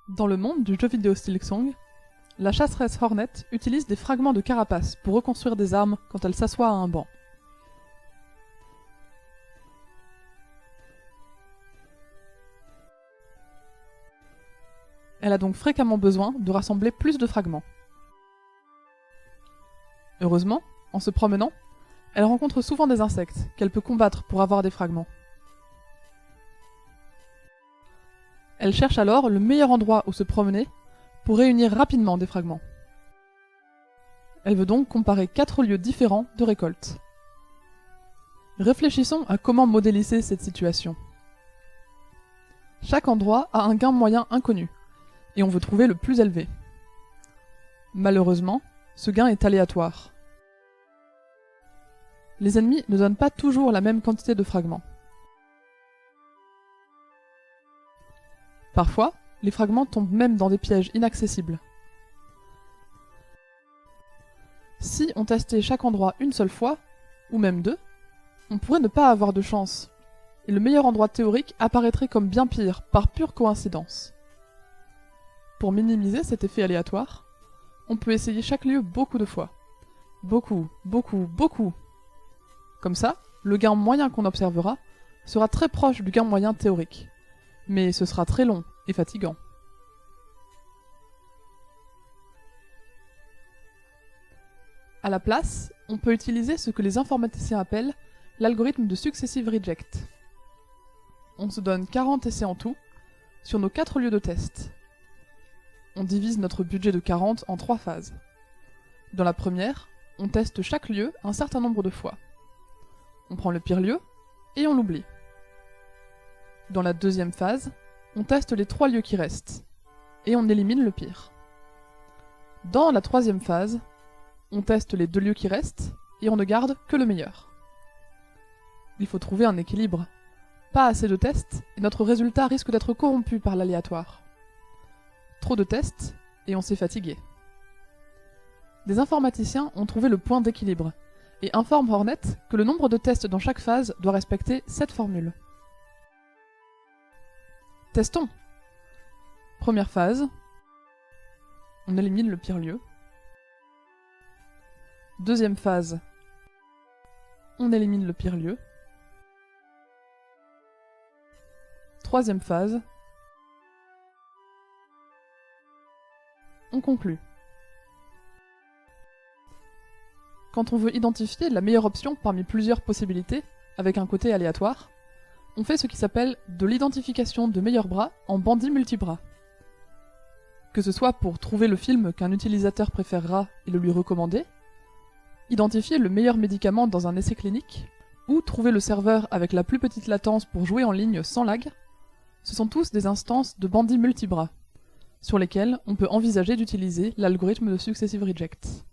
Dans le monde du jeu vidéo Silksong, la chasseresse Hornet utilise des fragments de carapace pour reconstruire des armes quand elle s'assoit à un banc. Elle a donc fréquemment besoin de rassembler plus de fragments. Heureusement, en se promenant, elle rencontre souvent des insectes qu'elle peut combattre pour avoir des fragments. Elle cherche alors le meilleur endroit où se promener pour réunir rapidement des fragments. Elle veut donc comparer 4 lieux différents de récolte. Réfléchissons à comment modéliser cette situation. Chaque endroit a un gain moyen inconnu, et on veut trouver le plus élevé. Malheureusement, ce gain est aléatoire. Les ennemis ne donnent pas toujours la même quantité de fragments. Parfois, les fragments tombent même dans des pièges inaccessibles. Si on testait chaque endroit une seule fois, ou même deux, on pourrait ne pas avoir de chance, et le meilleur endroit théorique apparaîtrait comme bien pire, par pure coïncidence. Pour minimiser cet effet aléatoire, on peut essayer chaque lieu beaucoup de fois. Beaucoup, beaucoup, beaucoup. Comme ça, le gain moyen qu'on observera sera très proche du gain moyen théorique. Mais ce sera très long et fatigant. À la place, on peut utiliser ce que les informaticiens appellent l'algorithme de successive reject. On se donne 40 essais en tout, sur nos 4 lieux de test. On divise notre budget de 40 en 3 phases. Dans la première, on teste chaque lieu un certain nombre de fois. On prend le pire lieu, et on l'oublie. Dans la deuxième phase, on teste les 3 lieux qui restent, et on élimine le pire. Dans la troisième phase, on teste les 2 lieux qui restent, et on ne garde que le meilleur. Il faut trouver un équilibre. Pas assez de tests, et notre résultat risque d'être corrompu par l'aléatoire. Trop de tests, et on s'est fatigué. Des informaticiens ont trouvé le point d'équilibre, et informent Hornet que le nombre de tests dans chaque phase doit respecter cette formule. Testons. Première phase. On élimine le pire lieu. Deuxième phase. On élimine le pire lieu. Troisième phase. On conclut. Quand on veut identifier la meilleure option parmi plusieurs possibilités, avec un côté aléatoire, on fait ce qui s'appelle de l'identification de meilleurs bras en bandit multibras. Que ce soit pour trouver le film qu'un utilisateur préférera et le lui recommander, identifier le meilleur médicament dans un essai clinique, ou trouver le serveur avec la plus petite latence pour jouer en ligne sans lag, ce sont tous des instances de bandits multibras, sur lesquelles on peut envisager d'utiliser l'algorithme de successive reject.